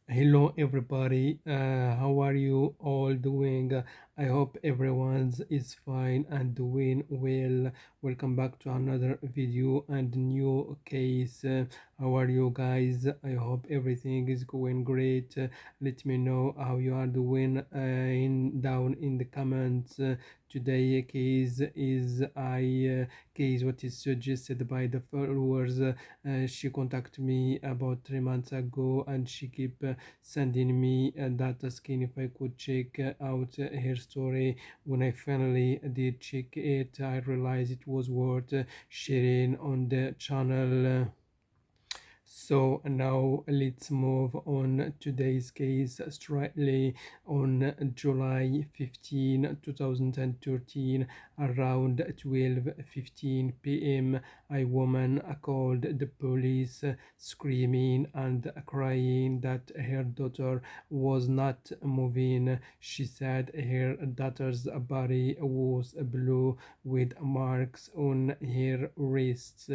Hello, everybody. How are you all doing? I hope everyone's is fine and doing well. Welcome back to another video and new case. How are you guys? I hope everything is going great. Let me know how you are doing in down in the comments. Today case is I case what is suggested by the followers. She contacted me about 3 months ago and she keep sending me that asking if I could check out her story. When I finally did check it, I realized it was worth sharing on the channel. So now let's move on today's case straightly. On July 15, 2013, around 12:15 p.m., a woman called the police screaming and crying that her daughter was not moving. She said her daughter's body was blue with marks on her wrists,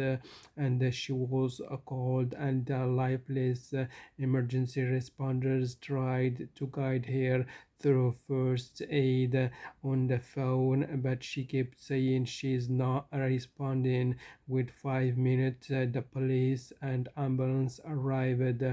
and she was cold and lifeless. Emergency responders tried to guide her through first aid on the phone, but she kept saying she's not responding. With 5 minutes, the police and ambulance arrived.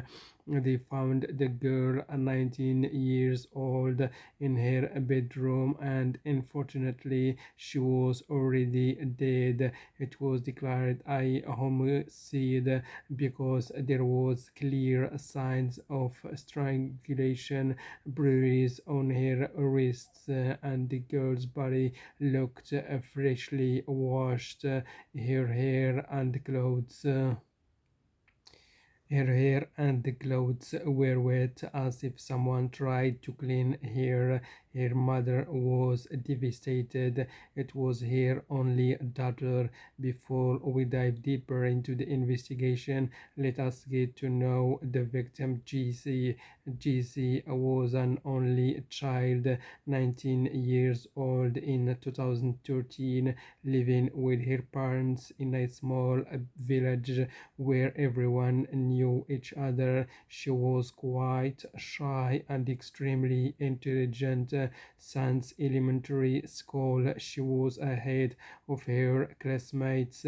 They found the girl, 19 years old, in her bedroom, and unfortunately, she was already dead. It was declared a homicide because there was clear signs of strangulation, bruises on her wrists, and the girl's body looked freshly washed. Her hair and clothes her hair and the clothes were wet as if someone tried to clean her. Her mother was devastated. It was her only daughter. Before we dive deeper into the investigation, let us get to know the victim, GC. GC was an only child, 19 years old in 2013, living with her parents in a small village where everyone knew each other. She was quite shy and extremely intelligent. Since elementary school, she was ahead of her classmates,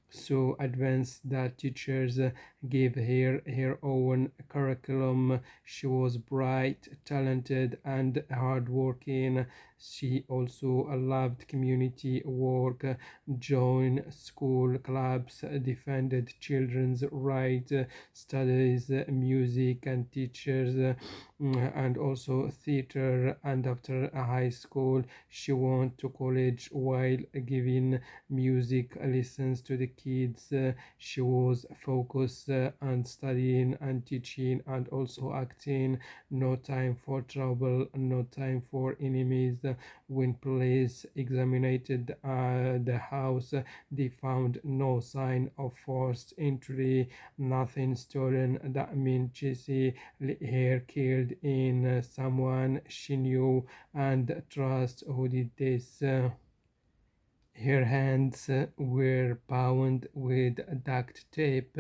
so advanced that teachers gave her her own curriculum. She was bright, talented, and hardworking. She also loved community work, joined school clubs, defended children's rights, studies music and teachers, and also theater. And after high school, she went to college while giving music lessons to the kids. She was focused on studying and teaching and also acting. No time for trouble, no time for enemies. When police examined the house, they found no sign of forced entry, nothing stolen. That means Jesse here killed in someone she knew and trust who did this. Her hands were bound with duct tape,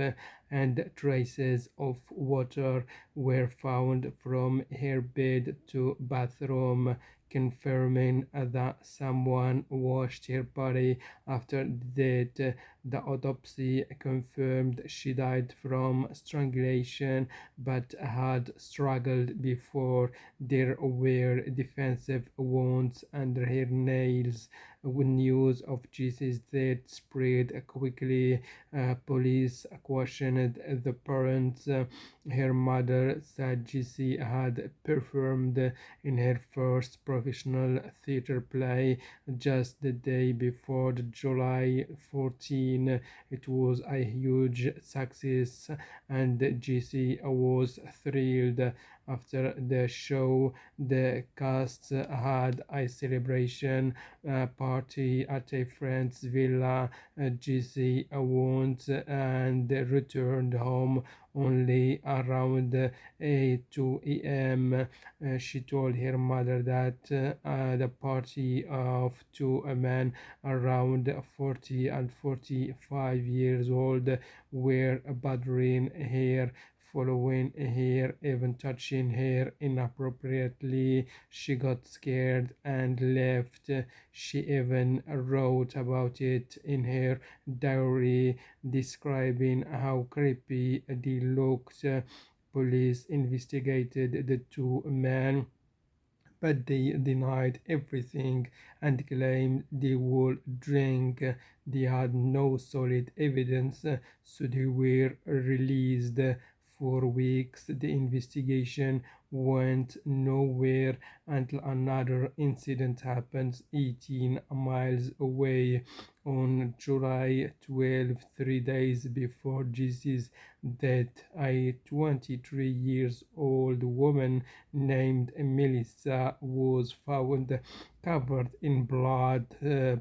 and traces of water were found from her bed to bathroom, confirming that someone washed her body after death. The autopsy confirmed she died from strangulation but had struggled before. There were defensive wounds under her nails. When news of Jesus' death spread quickly, police questioned the parents. Her mother said Jessie had performed in her first professional theater play just the day before the July 14. It was a huge success, and Jessie was thrilled. After the show, the cast had a celebration party at a friend's villa. Jessie went and returned home only around 2 a.m. She told her mother that the party of two men around 40 and 45 years old were bothering her following her, even touching her inappropriately. She got scared and left. She even wrote about it in her diary, describing how creepy they looked. Police investigated the two men, but they denied everything and claimed they were drunk. They had no solid evidence, so they were released. For weeks, the investigation went nowhere until another incident happened 18 miles away on July 12th, 3 days before Jesse's death. A 23 years old woman named Melissa was found covered in blood,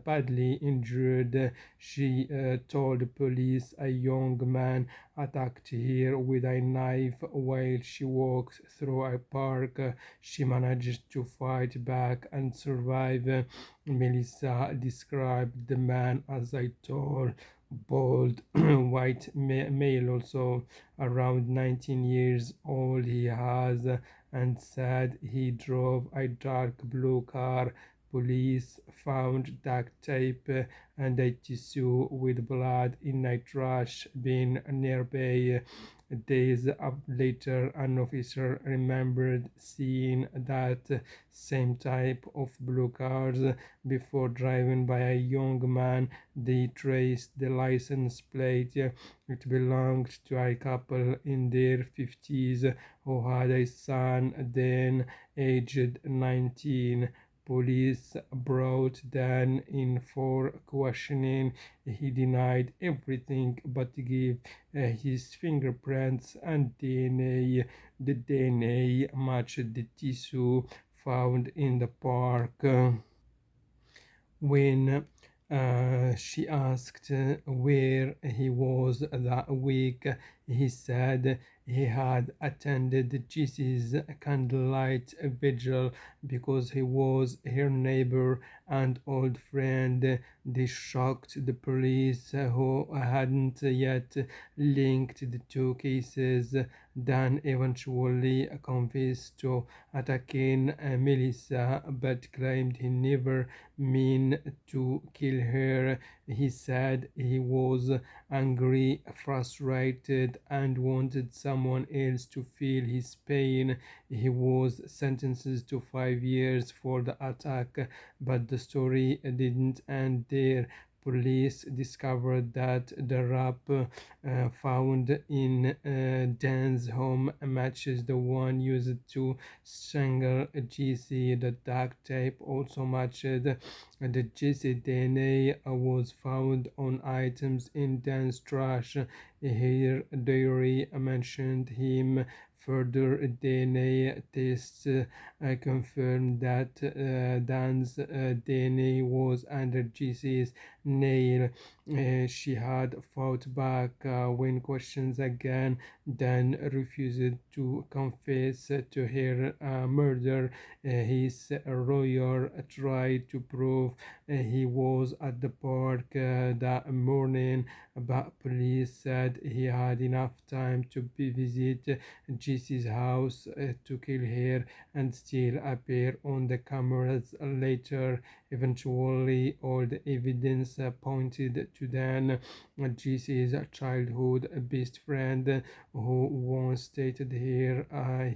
badly injured. She told police a young man attacked her with a knife while she walked through a park. She managed to fight back and survive. Melissa described the man as a tall, bald, white male, also around 19 years old. He has and said he drove a dark blue car. Police found duct tape and a tissue with blood in a trash bin nearby. Days later, an officer remembered seeing that same type of blue cars before driving by a young man. They traced the license plate. It belonged to a couple in their 50s who had a son then aged 19. Police brought Dan in for questioning. He denied everything but gave his fingerprints and DNA. The DNA matched the tissue found in the park. When she asked where he was that week, he said he had attended Jesse's candlelight vigil because he was her neighbor and old friend. This shocked the police, who hadn't yet linked the two cases. Dan eventually confessed to attacking Melissa but claimed he never meant to kill her. He said he was angry, frustrated, and wanted someone else to feel his pain. He was sentenced to 5 years for the attack, but the story didn't end there. Police discovered that the wrap found in Dan's home matches the one used to strangle Jesse. The duct tape also matched the Jesse DNA was found on items in Dan's trash. Her diary mentioned him. Further DNA tests confirmed that Dan's DNA was under Jesse's nail. She had fought back when questioned again, then refused to confess to her murder. His lawyer tried to prove he was at the park that morning, but police said he had enough time to visit Jesse's house to kill her and still appear on the cameras later. Eventually, all the evidence pointed to Dan, Jesse's childhood best friend, who once stated here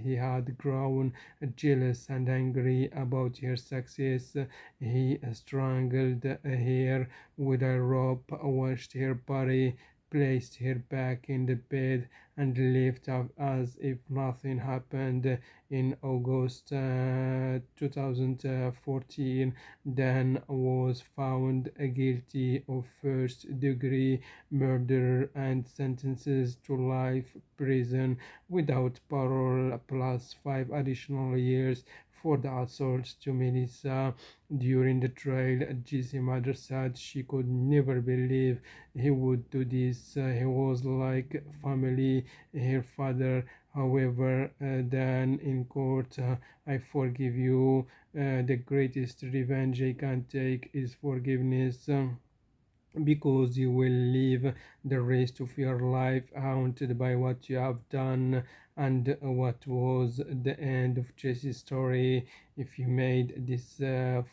he had grown jealous and angry about her success. He strangled her with a rope, washed her body, placed her back in the bed, and left as if nothing happened. In August 2014, Dan was found guilty of first-degree murder and sentenced to life prison without parole plus 5 additional years for the assault to Melissa. During the trial, Jesse's mother said she could never believe he would do this. He was like family, her father. However, then in court, I forgive you. The greatest revenge I can take is forgiveness. because you will live the rest of your life haunted by what you have done. And what was the end of Jesse's story? If you made this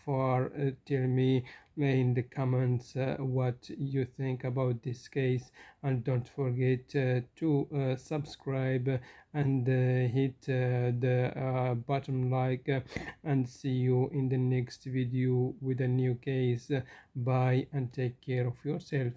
far, tell me in the comments what you think about this case, and don't forget to subscribe and hit the button like, and see you in the next video with a new case. Bye and take care of yourself.